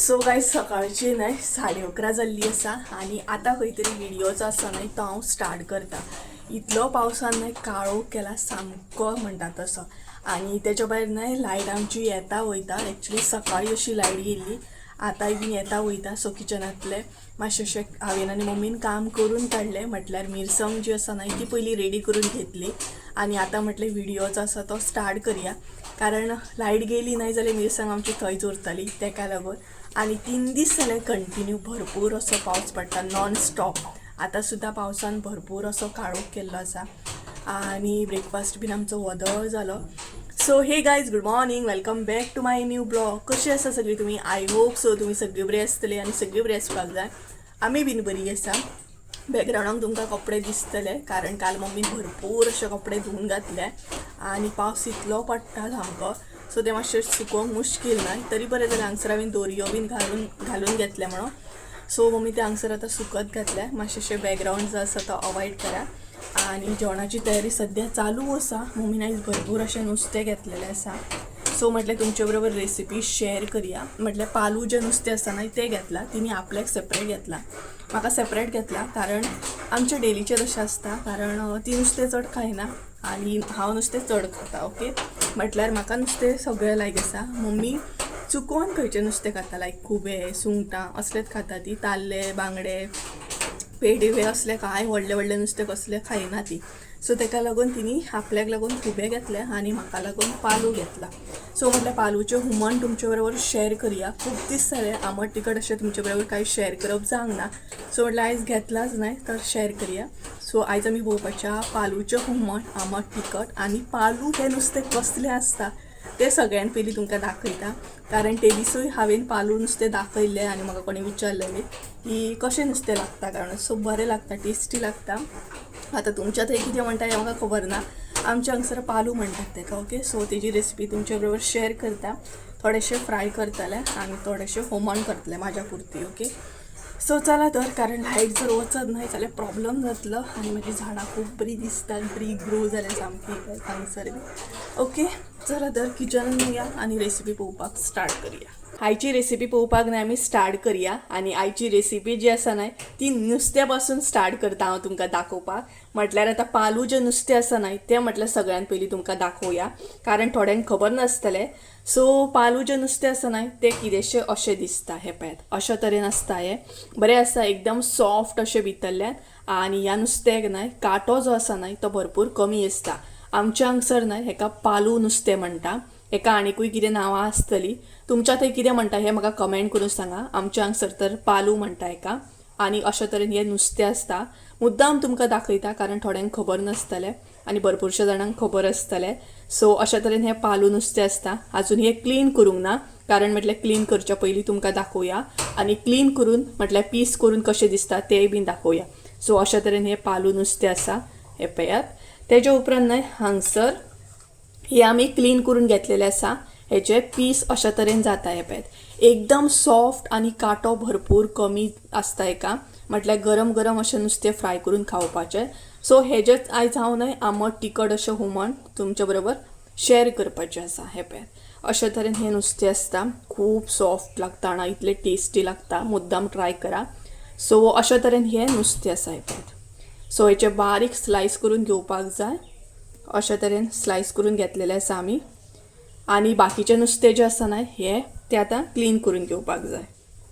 So guys सकाळची न्हय 11:30 जाल्ली आसा आनी आतां खंय तरी व्हिडिओचो आसा न्हय तो हांव स्टार्ट करता। इतलो पावसान न्हय काळोख केला सामको म्हणटा तसो आनी तेच्या भायर न्हय लायट आमची येता वयता। एक्चुली सकाळी अशी लायट गेल्ली आतांय बीन येता वयता। सो किचनांतले मातशें हांवें आनी मम्मीन काम करून काडलें, म्हटल्यार मिरसांग जी आसा न्हय ती पयलीं रेडी करून घेतली आनी आतां म्हटलें व्हिडिओचो आसा तो स्टार्ट करया, कारण लायट गेली न्हय जाल्यार मिरसांग आमची थंयच उरतली तेका लागून। आणि 3 दीस जाले कंटिन्यू भरपूर असो पावस पडटा नॉन स्टॉप। आता सुद्धा पावसान भरपूर असो काळोख केल्लो आसा आणि ब्रेकफास्ट बीन आमचो वदळ जालो। So hey guys, good morning, welcome back to my new blog. कशी आसा सगळी तुमी? आय होप सो तुमी सगळी बरी आसतली आनी सगळी बरी आसपाक जाय। आमी बीन बरी आसा। बॅकग्राउंडाक तुमकां कपडे दिसतले कारण काल मम्मीन भरपूर अशे कपडे धुवून घातले आणि पावस इतलो पडटा सामको, सो ते मातशें सुकोवंक मुश्कील ना। तरी बरें जालें हांगसर हांवें दोरयो बीन घालून घेतले म्हणून। सो मम्मी ते हांगसर आतां सुकत घातले। मातशें बॅकग्राउंड जो आसा तो अवॉयड करा आणि जेवणाची तयारी सद्या चालू आसा। मम्मीन आयज भरपूर अशें नुस्तें घेतलेलें आसा, सो म्हटलें तुमचे बरोबर रेसिपी शेअर करूया। म्हटल्यार पालू जे नुस्तें आसा न्हय तें घेतलां, तिणी आपल्याक सेपरेट घेतलां, म्हाका सेपरेट घेतलां कारण आमचे डेलीचें तशें आसता, कारण ती नुस्तें चड खायना आनी हांव नुस्तें चड खाता। ओके, म्हटल्यार म्हाका नुस्तें सगळें लायक आसा। मम्मी चुकून खंयचें नुस्तें खाता, लायक खुबे, सुंगटां असलेच खाता ती। ताल्ले, बांगडे, पेडिवे असले कांय व्हडले व्हडले नुस्तें कसले खायना ती। सो तेका लागून तिणी आपल्याक लागून खुबे घेतले आनी म्हाका लागून पालू घेतला। सो म्हटल्यार पालूचें हुमण तुमचे बरोबर शेअर करूया। खूब दीस जाले आमट तिखट अशें तुमचे बरोबर कांय शेअर करप जावंक ना, सो म्हटल्यार आयज घेतलाच न्हय तर शेअर करूया। सो आयज आमी पळोवपाच्या पालूचें हुमण आमट तिखट। आनी पालू हे नुस्तें कसलें आसता ते सगळ्यान पयलीं तुमकां दाखयता, कारण ते दिसूय हांवें पालू नुस्तें दाखयल्लें आनी म्हाका कोणी विचारलेलें की कशें नुस्तें लागता, कारण सो बरें लागता, टेस्टी लागता। आता तुमच्या थंय कितें म्हणटा हें म्हाका खबर ना, आमच्या हांगसर पालू म्हणटात तेका। ओके, सो तेजी रेसिपी तुमच्या बरोबर शेअर करता। थोडेशें फ्राय करतले आनी थोडेशें हुमण करतले म्हाज्या पुरती। ओके, सो चला तर, कारण लायट जर वचत न्हय जाल्यार प्रॉब्लम जातलो आनी म्हजी झाडां खूब बरी दिसतात, बरी ग्रो जाल्या सामकी हांगसर बी। ओके, चला तर किचनान या आनी रेसिपी पळोवपाक स्टार्ट करूया। आयची रेसिपी पळोवपाक न्हय आमी स्टार्ट करूया आनी आयची रेसिपी जी आसा न्हय ती नुस्त्या पासून स्टार्ट करता हांव तुमकां दाखोवपाक। म्हटल्यार आतां पालू जे नुस्तें आसा न्हय तें म्हटल्यार सगळ्यान पयलीं तुमकां दाखोवया, कारण थोड्यांक खबर नासतलें। सो पालू जे नुस्तें आसा न्हय तें कितेंशें अशें दिसता, हे पळयात अशा तरेन आसता। हें बरें आसता, एकदम सॉफ्ट अशें भितरल्यान आनी ह्या नुस्त्याक न्हय कांटो जो आसा न्हय तो भरपूर कमी आसता। आमच्या हांगसर न्हय हेका पालू नुस्तें म्हणटा, हेका आनीकूय कितें नांवां आसतलीं। तुमच्या थंय कितें म्हणटा हें म्हाका कमेंट करून सांगा। आमच्या हांगसर तर पालू म्हणटा हेका आनी अशा तरेन हें नुस्तें आसता। मुद्दाम तुमकां दाखयता कारण थोड्यांक खबर नासतलें आनी भरपूरशा जाणांक खबर आसतलें। सो अशा तरेन हें पालू नुस्तें आसता। आजून हें क्लीन करूंक ना, कारण म्हटल्यार क्लीन करच्या पयलीं तुमकां दाखोवया आनी क्लीन करून म्हटल्यार पीस करून कशें दिसता तेंय बीन दाखोवया। सो अशा तरेन हें पालू नुस्तें आसा, हें पळयात। तेच्या उपरांत न्हय हांगसर हे आमी क्लीन करून घेतलेले आसा, हेचे पीस अशा तरेन जाता। हे पळयात एकदम सॉफ्ट आनी कांटो भरपूर कमी आसता हेका, म्हटल्यार गरम गरम अशें नुस्तें फ्राय करून खावपाचें। सो हेजेच आयज हांव न्हय आमट तिखट अशें हुमण तुमच्या बरोबर शेअर करपाचें आसा। हे पळयात अशा तरेन हें नुस्तें आसता, खूब सॉफ्ट लागता आनी इतलें टेस्टी लागता, मुद्दाम ट्राय करा। सो अशा तरेन हें नुस्तें आसा, हे पळयात। सो हेचे बारीक स्लायस करून घेवपाक जाय, अशा तरेन स्लायस करून घेतलेले आसा आमी। आनी बाकीचे नुस्तें जें आसा न्हय हें तें आतां क्लीन करून घेवपाक जाय।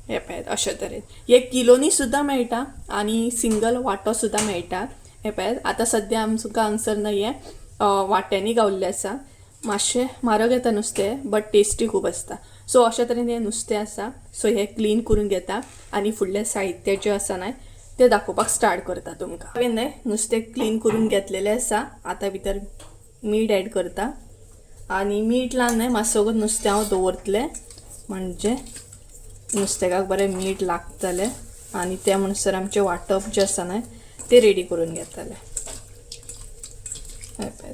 हे पळयात अशा तरेन हे किलोनी सुद्दां मेळटा आनी सिंगल वांटो सुद्दां मेळटा। हे पळयात आतां सद्या आमकां हांगसर न्हय हें वांट्यांनी गावल्लें आसा, मातशें म्हारग येता नुस्तें बट टेस्टी खूब आसता। सो अशा तरेन हें नुस्तें आसा। सो हें क्लीन करून घेता आनी फुडलें साहित्य जें आसा न्हय तें दाखोवपाक स्टार्ट करता तुमकां। हांवें न्हय नुस्तें क्लीन करून घेतलेलें आसा। आतां भितर मीठ ॲड करता आनी मीठ लावन न्हय मातसो नुस्तें हांव दवरतलें, म्हणजे नुस्तेकाक बरें मीठ लागतलें आनी त्या म्हणसर आमचें वांटप जें आसा न्हय तें रेडी करून घेतलें।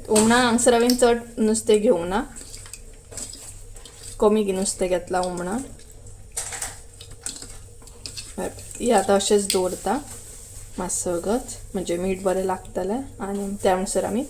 हुमणां हांगसर हांवें चड नुस्तें घेवंक ना, कमी नुस्तें घेतलां हुमणां। हें आतां अशेंच दवरता मातसोगत, म्हणजे मीठ बरें लागतलें आनी त्या म्हणसर आमी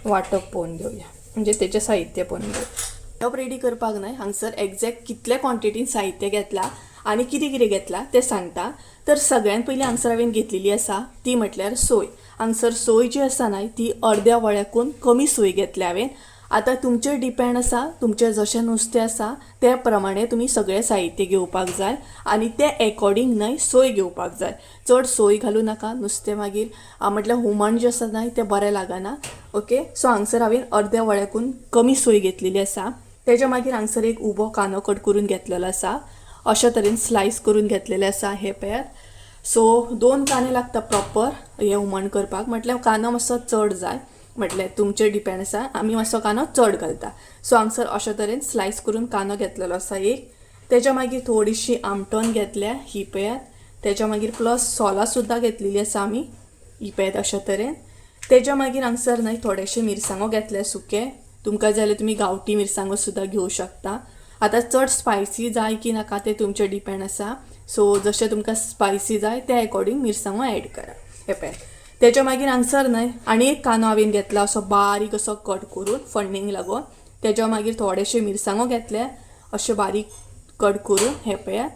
वांटप पळोवन घेवया, म्हणजे तेचें साहित्य पळोवन घेवया। वांटप रेडी करपाक न्हय हांगसर एक्झॅक्ट कितले क्वॉन्टिटीन साहित्य घेतला आणि कितें कितें घेतला ते सांगता. तर सगळ्यात पयलीं हांगसर हांवें घेतलेली आसा ती म्हटल्यार सोय. हांगसर सोय जी आसा न्हय ती अर्द्या वळ्याकून कमी सोय घेतल्या हांवें. आता तुमचेर डिपेंड आसा, तुमचें जशें नुस्तें आसा त्या प्रमाणे तुमी सगळें साहित्य घेवपाक जाय आनी ते अकॉर्डिंग न्हय सोय घेवपाक जाय. चड सोय घालूं नाका, नुस्तें मागीर म्हटल्यार हुमण जें आसा न्हय तें बरें लागना. ओके, सो हांगसर हांवें अर्द्या वळ्याकून कमी सोय घेतलेली आसा. तेज्या मागीर हांगसर एक उबो कांदो कट करून घेतलेलो आसा. अशा तरेन स्लायस करून घेतलेले आसा हे पळयात. सो 2 कांदे लागता प्रॉपर हे हुमण करपाक. म्हटल्यार कांदो मातसो चड जाय, म्हटल्यार तुमचेर डिपेंड आसा, आमी मातसो कांदो चड घालता. सो हांगसर अशा तरेन स्लायस करून कांदो घेतलेलो आसा एक. तेज्या मागीर थोडीशी आमटण घेतल्या ही पळयात. तेज्या मागीर प्लस सोलां सुद्दां घेतलेली आसा आमी ही पळयात अशा तरेन. तेज्या मागीर हांगसर न्हय थोडेशे मिरसांगो घेतले सुके. तुमकां जाय जाल्यार तुमी गांवठी मिरसांगो सुद्दां घेवं शकता. आतां चड स्पायसी जाय की नाका ते तुमचेर डिपेंड आसा. सो जशें तुमकां स्पायसी जाय त्या अकॉर्डिंग मिरसांगो ॲड करा हे पळय. तेज्या मागीर हांगसर न्हय आनी एक कांदो हांवें घेतला असो बारीक असो कट करून फण्णींग लागून. तेज्या मागीर थोडेशे मिरसांगो घेतले अशे बारीक कट करून हे पळयात.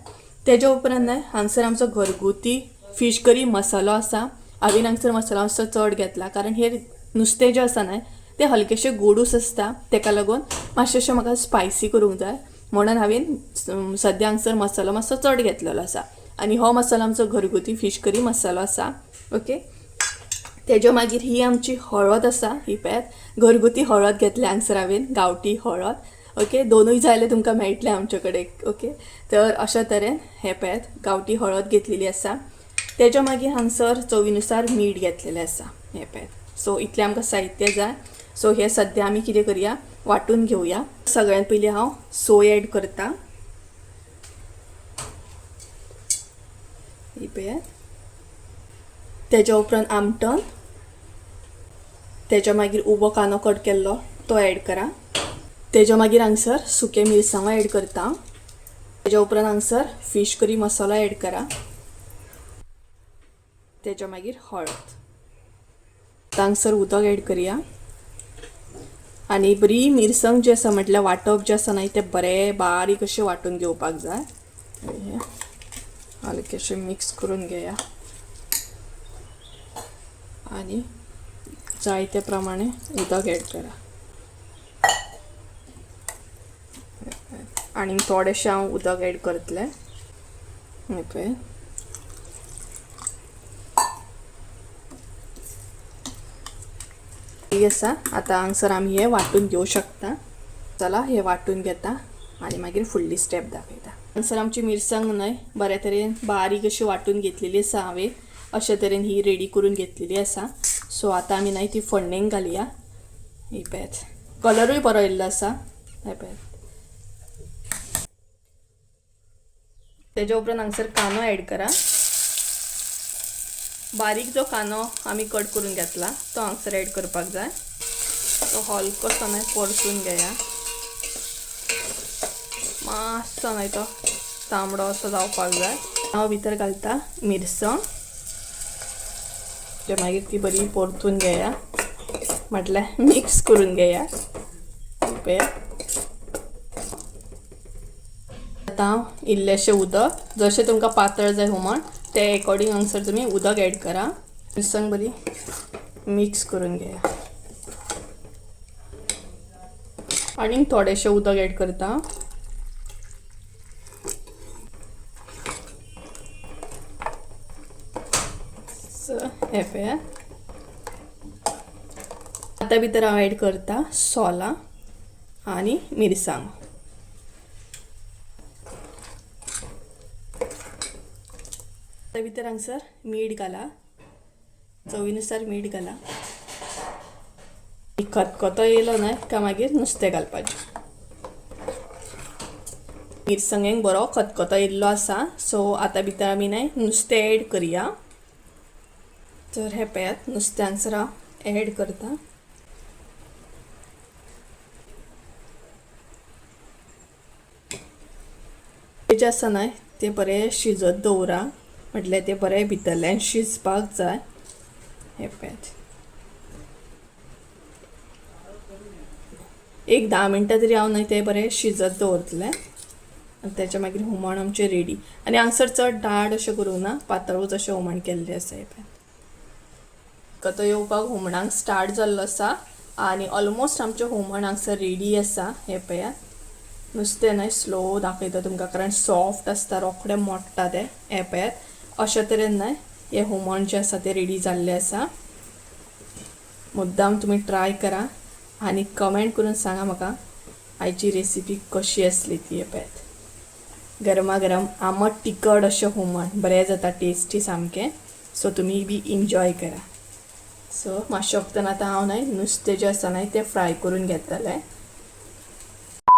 तेज्या उपरांत न्हय हांगसर आमचो घरगुती फीश करी मसालो आसा. हांवें हांगसर मसालो मातसो चड घेतला कारण हे नुस्तें जें आसा न्हय ते हलकेशे गोडूस आसता, तेका लागून मातशेंशें म्हाका स्पायसी करूंक जाय म्हणून हांवें सद्या हांगसर मसालो मातसो चड घेतलेलो आसा. आनी हो मसालो आमचो घरगुती फीश करी मसालो आसा. ओके, तेज्या मागीर ही आमची हळद आसा ही पळयात. घरगुती हळद घेतल्या हांगसर हांवें, गांवठी हळद. ओके, दोनूय जाय जाल्यार तुमकां मेळटलें आमचे कडेन. ओके, तर अशा तरेन हे पळयात गांवठी हळद घेतलेली आसा. तेज्या मागीर हांगसर चवीनुसार मीठ घेतलेलें आसा हे पळयात. सो इतलें आमकां साहित्य जाय. सो हे सद्या आमी कितें करया वांटून घेवया. सगळ्यात पयलीं हांव सोय ॲड करता ही पळयात. तेज्या उपरांत आमटण, तेज्या मागीर उबो कांदो कट केल्लो तो ॲड करा. तेज्या मागीर हांगसर सुके मिरसांगो ॲड करता. तेज्या उपरांत हांगसर फीश करी मसालो ॲड करा. तेज्या मागीर हळद. हांगसर उदक ॲड करया आनी बरी मिरसांग जी आसा म्हटल्यार वांटप जें आसा न्हय तें बरें बारीक अशें वांटून घेवपाक जाय. हलकेशें मिक्स करून घेया आनी जाय त्या प्रमाणे उदक ॲड करा. आनी थोडेशें हांव उदक ॲड करतलें पळय. आसा आतां हांगसर आमी हे वांटून घेवं शकता. चला हे वांटून घेता आनी मागीर फुडली स्टेप दाखयता. हांगसर आमची मिरसांग न्हय बऱ्या तरेन बारीक अशी वांटून घेतलेली आसा हांवें. अशे तरेन ही रेडी करून घेतलेली आसा. सो आतां आमी न्हय ती फोडणेक घालया ही पळयात. कलरूय बरो येयल्लो आसा हे पळयात. तेज्या उपरांत हांगसर कांदो ॲड करा. बारीक जो कांदो आमी कट करून घेतला तो हांगसर ॲड करपाक जाय. तो हलकोसो न्हय परतून घेया. मातसो न्हय तो तांबडो असो जावपाक जाय. हांव भितर घालता मिरसांग. ते मागीर ती बरी परतून घेया म्हटल्यार मिक्स करून घेया पळया. आतां हांव इल्लेशें उदक, जशें तुमकां पातळ जाय हुमण ते अकॉर्डिंग हांगसर तुमी उदक ॲड करा. मिरसांग बरी मिक्स करून घेया आनी थोडेशें उदक ॲड करता. हे पळया आतां भितर हांव ॲड करता सोलां आनी मिरसांग. आतां भितर हांगसर मीठ घाला, चवीनुसार मीठ घाला. खतखतो येयलो न्हय काय मागीर नुस्तें घालपाचें. मिरसांगेक बरो खतखतो येयल्लो आसा. सो आतां भितर आमी न्हय नुस्तें ॲड करया. तर हे पळयात नुस्तें हांगसर हांव ॲड करता. जें आसा न्हय तें बरें शिजत दवरा म्हटल्यार तें बरें भितरल्यान शिजपाक जाय हे पळयात. एक 10 मिनटां तरी हांव न्हय तें बरें शिजत दवरतलें आनी तेच्या मागीर हुमण आमचें रेडी. आनी हांगसर चड दाट अशें करूं ना, पातळूच अशें हुमण केल्लें आसा. हे पळय तो येवपाक हुमणाक स्टार्ट जाल्लो आसा आनी ऑलमोस्ट आमचें हुमण हांगसर रेडी आसा. हे पळयात नुस्तें न्हय स्लो दाखयता तुमकां, कारण सॉफ्ट आसता, रोखडें मोडटा तें. हे पळयात अशे तरेन न्हय हें हुमण जें आसा तें रेडी जाल्लें आसा. मुद्दाम तुमी ट्राय करा आनी कमेंट करून सांगा म्हाका आयची रेसिपी कशी आसली ती. हे पळयात गरमागरम आमट तिखट अशें हुमण बरें जाता, टेस्टी सामकें. सो तुमी बी एन्जॉय करा. सो मातशें वक्तान आतां हांव न्हय नुस्तें जें आसा न्हय तें फ्राय करून घेतलें.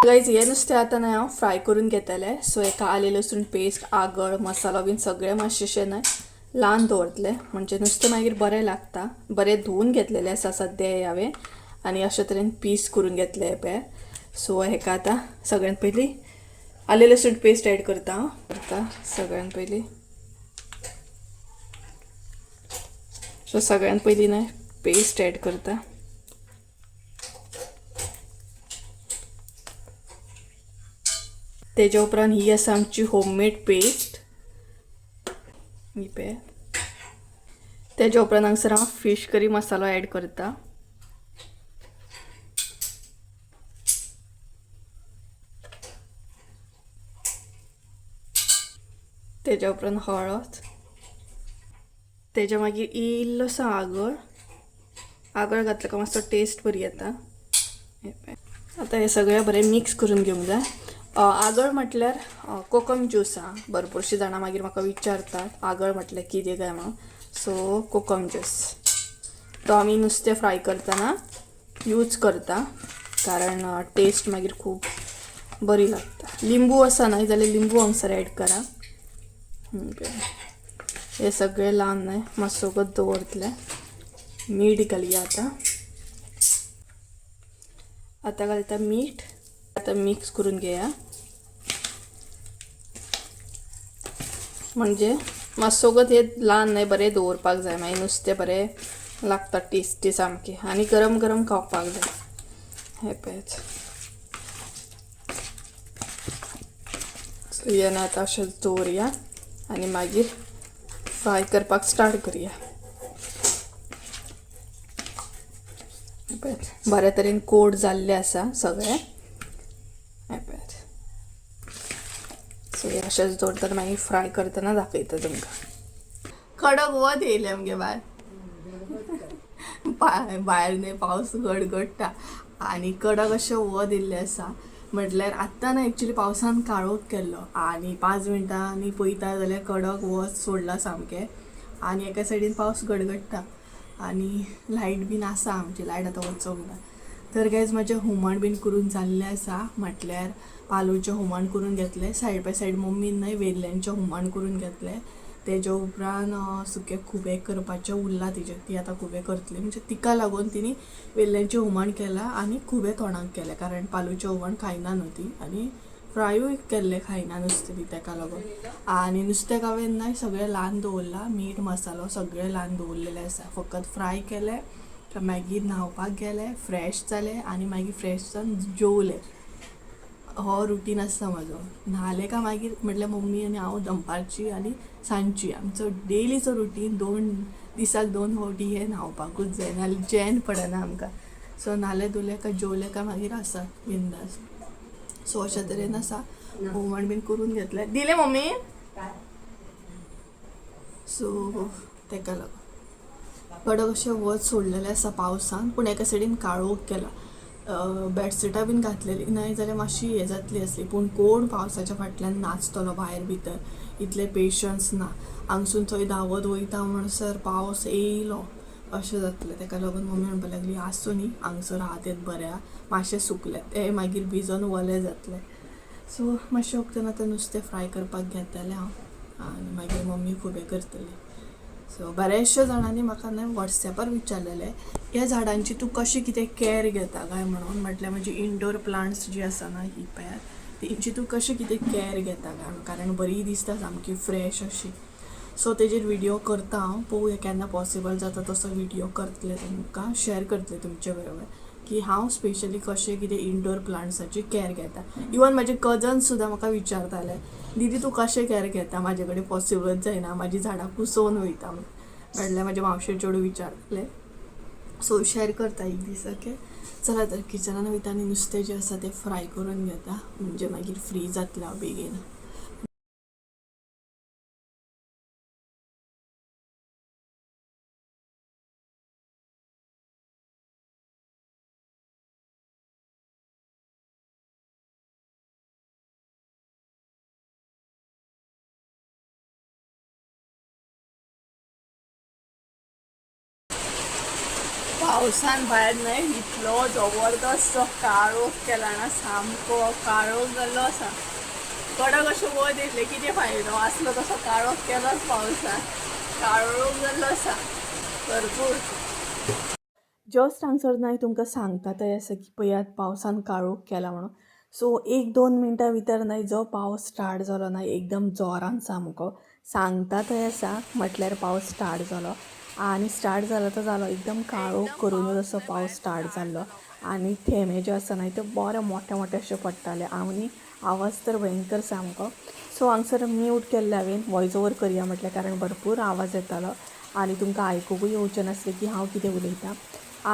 गायज हें नुस्तें आतां न्हय हांव फ्राय करून घेतलें. सो एका आले लसूण पेस्ट, आगळ, मसालो बीन सगळें मातशेंशें न्हय ल्हान दवरतलें, म्हणजे नुस्तें मागीर बरें लागता. बरें धुवून घेतलेलें आसा सद्या हांवें आनी अशे तरेन पीस करून घेतले. पळय सो हेका आतां सगळ्यांत पयलीं आले लसूण पेस्ट ॲड करता सगळ्यांत पयलीं. सो सगळ्यांत पयलीं न्हय पेस्ट ॲड करता. तेज्या उपरांत ही आसा आमची होममेड पेस्ट. ही पळय तेज्या उपरांत हांगसर हांव फीश करी मसालो ॲड करता. तेज्या उपरांत हळद. तेज्या मागीर इल्लोसो आगळ घातलो का मातसो टेस्ट बरी येता. आतां हे सगळें बरें मिक्स करून घेवंक जाय. आगळ म्हटल्यार कोकम ज्यूस आहा. भरपूरशीं जाणां मागीर म्हाका विचारतात आगळ म्हटल्यार कितें काय म्हणून. सो कोकम ज्यूस तो आमी नुस्तें फ्राय करतना यूज करता, कारण टेस्ट मागीर खूब बरी लागता. लिंबू आसा न्हय जाल्यार लिंबू हांगसर ॲड करा. हे सगळें ल्हान न्हय मातसो वगत दवरतलें. मीठ घालया आतां घालता मीठ. आतां मिक्स करून घेया, म्हणजे मातसो वगत हे ल्हान न्हय बरें दवरपाक जाय, मागीर नुस्तें बरें लागता टेस्टी सामकें. आनी गरम गरम खावपाक जाय. हे पळयत हें आतां अशेंच दवरया आनी मागीर फ्राय करपाक स्टार्ट करुया. बऱ्या तरेन कोट जाल्लें आसा सगळें. सो हे अशेंच दवरतना मागीर फ्राय करतना दाखयता तुमकां. कडक वत येयलें आमगे भायर न्हय पावस गडगडटा आनी कडक अशें वत येयल्लें आसा. म्हटल्यार आत्तां न्हय एक्चुली पावसान काळोख केल्लो आनी 5 मिनटांनी पळयता जाल्यार कडक वत सोडलां सामकें. आनी एका सायडीन पावस गडगडटा आनी लायट बीन आसा आमची. लायट आतां वचोंक ना. तर गायज म्हाजें हुमण बीन करून जाल्लें आसा. म्हटल्यार पालूचें हुमण करून घेतलें. सायड बाय सायड मम्मीन न्हय वेल्ल्यांचें हुमण करून घेतलें. तेज्या उपरांत सुकें खुबे करपाचें उरलां तिचें, ती आतां खुबे करतली. म्हणजे तिका लागून तिणी वेल्ल्यांचें हुमण केलां आनी खुबे तोंडाक केलें, कारण पालूचें हुमण खायना न्हू ती. आनी फ्रायूय केल्लें खायना नुस्तें ती, तेका लागून. आनी नुस्तें हांवें न्हय सगळें ल्हान दवरलां. मीठ मसालो सगळें ल्हान दवरलेलें आसा. फकत फ्राय केलें, मागीर न्हावपाक गेलें, फ्रेश जालें आनी मागीर फ्रेश जावन जेवलें. हो रुटीन आसता म्हाजो. न्हालें का मागीर म्हटल्यार मम्मी आनी हांव दनपारची आनी सांजची आमचो डेलीचो रुटीन. 2 दिसाक 2 फावटी हे न्हावपाकूच जाय, नाल्यार चैन पडना आमकां. सो न्हालें धुलें का जेवलें का मागीर आसा बिंदास. सो अशे तरेन आसा. हुमण बीन करून घेतलें. दिलें मम्मी. सो तेका लागून कडक अशें वत सोडलेलें आसा पावसान, पूण एका सायडीन काळोख केला. बेडशीटां बीन घातलेली न्हय जाल्यार मातशी हें जातली आसली, पूण कोण पावसाच्या फाटल्यान नाचतलो भायर भितर, इतलें पेशन्स ना. हांगसून थंय धांवत वयता म्हणसर पावस येयलो अशें जातलें. तेका लागून मम्मी म्हणपाक लागली आसूं न्ही हांगसर आहा तें बरें, मातशें सुकलें तें मागीर भिजोन वलें जातलें. सो मातशें वक्तान आतां नुस्तें फ्राय करपाक घेतलें हांव आनी मागीर मम्मी खुबे करतली. सो बऱ्याचशा जाणांनी म्हाका न्हय वॉट्सॅपार विचारलेलें ह्या झाडांची तूं कशी कितें कॅर घेता काय म्हणून. म्हटल्यार म्हणजे इंडोर प्लांट्स जी आसा ना ही पळयात, तेंची तूं कशी कितें कॅर घेता काय, कारण बरी दिसता सामकी फ्रेश अशी. सो तेजेर व्हिडिओ करता हांव. पळोवया केन्ना पॉसिबल जाता तसो व्हिडिओ करतलें, तुमकां शेअर करतलें तुमचे बरोबर. की हांव स्पेशली कशें कितें इंडोर प्लांट्साची कॅर घेता. इवन म्हाजे कजन्स सुद्दां म्हाका विचारताले, दीदी तूं कशें कॅर घेता, म्हाजे कडेन पॉसिबलच जायना, म्हाजी झाडां कुसोवन वयता म्हणल्यार म्हाजे मावशे चेडूं विचारले. सो शेअर करता एक दीस. ओके, चला तर किचनान वयता आनी नुस्तें जें आसा तें फ्राय करून घेता, म्हणजे मागीर फ्री जातलें हांव बेगीन. पावसान भायर न्हय इतलो जबरदस्त काळोख केला ना, सामको काळोख जाल्लो आसा. कडक अशें वत येतले कितें फायदो आसलो तसो काळोख केलोच पावसान. काळोख जाल्लो आसा भरपूर. जस्ट हांगसर न्हय तुमकां सांगता थंय आसा की पळयात पावसान काळोख केला म्हणून. सो 1-2 मिनटां भितर न्हय जो पावस स्टार्ट जालो ना एकदम जोरान सामको, सांगता थंय आसा म्हटल्यार पावस स्टार्ट जालो. आनी स्टार्ट जालो तो जालो एकदम काळोख करूनच असो पावस स्टार्ट जाल्लो. आनी थेंबे जे आसा न्हय ते बरे मोठे मोठे अशे पडटाले आनी आवाज तर भयंकर सामको. सो हांगसर म्यूट केल्ले हांवें, वॉयस ओवर करया म्हटल्यार, कारण भरपूर आवाज येतालो आनी तुमकां आयकूंकूय येवचें नासलें की हांव कितें उलयतां.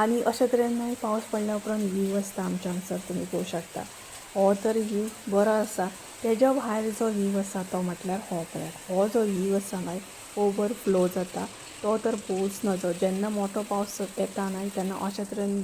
आनी अशे तरेन न्हय पावस पडल्या उपरांत व्हीव आसता आमच्या हांगसर, तुमी पळोवंक शकता. हो तर व्हीव बरो आसा. तेज्या भायर जो व्हीव आसा तो म्हटल्यार हो पळयात. हो जो व्हीव आसा न्हय ओवरफ्लो जाता तो तर पोवूच नजो. जेन्ना मोठो पावस येता न्हय तेन्ना अशे तरेन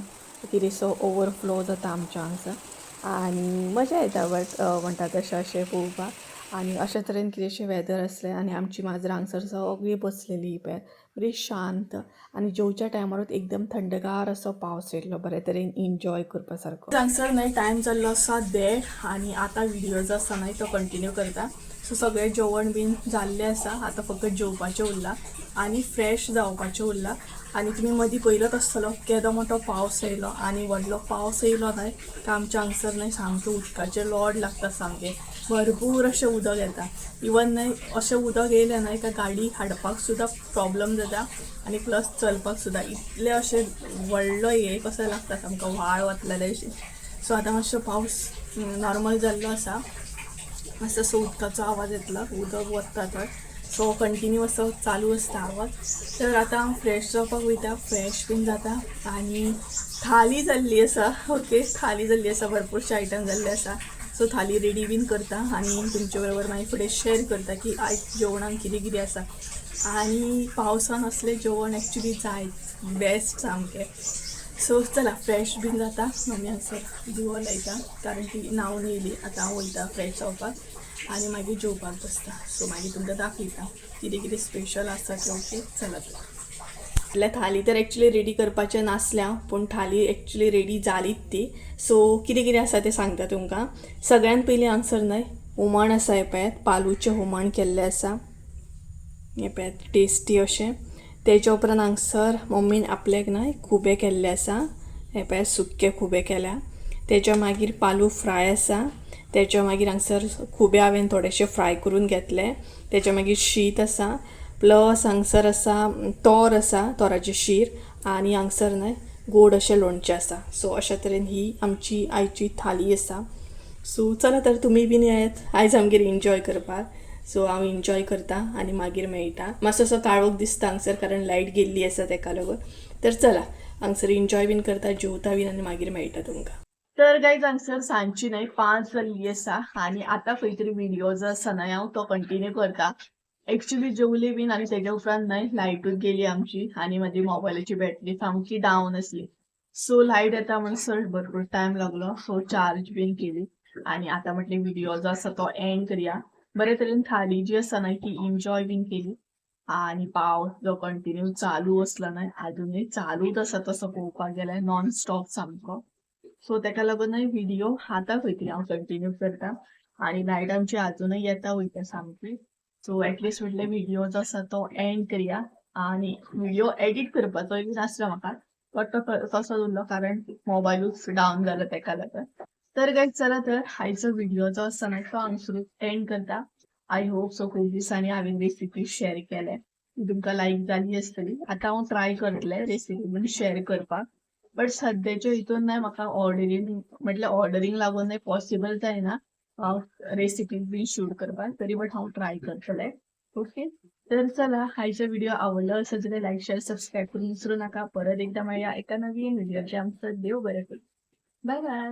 कितेंसो ओवरफ्लो जाता आमच्या हांगसर आनी मजा येता. बट म्हणटा तशें अशें पळोवपाक. आनी अशे तरेन कितेंशें वेदर आसलें आनी आमची माजरां हांगसर सगळीं बसलेलीं पळयात, बरी शांत. आनी जेवच्या टायमारूच एकदम थंडगार असो पावस येयल्लो, बरे तरेन एन्जॉय करपा सारको. हांगसर न्हय टायम जाल्लो आसा 1:30 आनी आतां व्हिडिओ जो आसा न्हय तो कंटिन्यू करता. सो सगळें जेवण बीन जाल्लें आसा, आतां फक्त जेवपाचें उरलां आनी फ्रेश जावपाचें उरलां. आनी तुमी मदीं पयलोच आसतलो केदो मोठो पावस येयलो आनी व्हडलो पावस येयलो न्हय काय आमच्या हांगसर न्हय सामकें उदकाचें लॉड लागता सामकें. भरपूर अशें उदक येता. इवन न्हय अशें उदक येयलें न्हय काय गाडी हाडपाक सुद्दां प्रॉब्लम जाता आनी प्लस चलपाक सुद्दां. इतलें अशें व्हडलो हे कसो लागता सामको व्हाळ वतलेले अशें. सो आतां मातसो पावस नॉर्मल जाल्लो आसा, मातसो असो उदकाचो आवाज येतलो, उदक वता थंय. सो कंटिन्यू असो चालू आसता आवाज. तर आतां हांव फ्रेश जावपाक वयता, फ्रेश बीन जाता आनी थाली जाल्ली आसा. ओके, थाली जाल्ली आसा, भरपूरशे आयटम जाल्ले आसा. सो थाली रेडी बीन करता आनी तुमचे बरोबर मागीर फुडें शेअर करता की आयज जेवणाक कितें कितें आसा. आनी पावसान असलें जेवण एक्चुली जाय, बेस्ट सामकें. सो चला फ्रेश बीन जाता, मम्मी हांगसर दिवो लायता कारण ती न्हांवन येयली. आतां हांव वयता फ्रेश जावपाक आनी मागीर जेवपाक बसता. सो मागीर तुमकां दाखयता कितें कितें स्पेशल आसा तें. ओके, चला तर. आपल्या थाली तर एक्चुली रेडी करपाचें नासलें हांव, पूण थाली एक्चुली रेडी जालीच ती. सो कितें कितें आसा तें सांगता तुमकां. सगळ्यान पयलीं हांगसर न्हय हुमण आसा, हे पळयात पालूचें हुमण केल्लें आसा, हे पळयात टेस्टी अशें. तेच्या उपरांत हांगसर मम्मीन आपल्याक न्हय खुबे केल्ले आसा, हे पळयात सुक्के खुबे केल्या. तेच्या मागीर पालू फ्राय आसा. तेच्या मागीर हांगसर खुबे हांवें थोडेशे फ्राय करून घेतले. तेच्या मागीर शीत आसा, प्लस हांगसर आसा तोर आसा, तोराची शीर आनी हांगसर न्हय गोड अशें लोणचें आसा. सो अशा तरेन ही आमची आयची थाली आसा. सो चला तर तुमी बीन येयात आयज आमगेर एन्जॉय करपाक. सो हांव एन्जॉय करता आनी मागीर मेळटा. मातसो असो काळोख दिसता हांगसर कारण लायट गेल्ली आसा तेका लागून. तर चला हांगसर एन्जॉय बीन करता, जेवता बीन आनी मागीर मेळटा तुमकां. तर गायज हांगसर सांजची न्हय 5 जाल्ली आसा आनी आतां खंय तरी व्हिडिओ जो आसा न्हय हांव तो कंटिन्यू करता. एक्चुली जेवली बीन आनी तेच्या उपरांत न्हय लायटूच गेली आमची आनी म्हाजी मोबायलाची बॅटरी सामकी डावन आसली. सो लायट येता म्हणसर भरपूर टायम लागलो. सो चार्ज बीन केली आनी आतां म्हटलें व्हिडिओ जो आसा तो एंड करया. बरे तरेन थाली जी आसा न्हय ती एन्जॉय बीन केली आनी पावस जो कंटिन्यू चालू असलो न्हय अजुनूय चालूच आसा तसो पळोवपाक गेल्यार नॉन स्टॉप सामको. सो तेका लागून न्हय व्हिडिओ आतां खंय तरी हांव कंटिन्यू करता आनी लायट आमची अजुनूय येता वयता सामकी. सो एटलिस्ट म्हटलें व्हिडिओ जो आसा तो एंड करया आनी व्हिडिओ एडीट करपाचोय बीन आसलो म्हाका, बट तो तसो उरलो कारण मोबायलूच डावन जालो तेका लागून. तर गायज चला तर आयचो व्हिडिओ जो आसा न्हय तो हांगसरूच एंड करता. आय होप सो खूब दिसांनी हांवें रेसिपी शेअर केले, तुमकां लायक जाली आसतली. आतां हांव ट्राय करतलें रेसिपी बीन शेअर करपाक. बट सध्याच्या हितून नाही म्हाका ऑर्डरिंग लागून नाही पॉसिबल जायना रेसिपीज बी शूट करपाक, तरी बट हांव ट्राय करतलें. ओके, तर चला, हायचा व्हिडिओ आवडलो असेल जाल्यार लाईक शेअर सबस्क्राईब करून विसरू नका. परत एकदा मेळया एका नवीन व्हिडिओच्या. आमचं देव बरें करूं. Bye bye.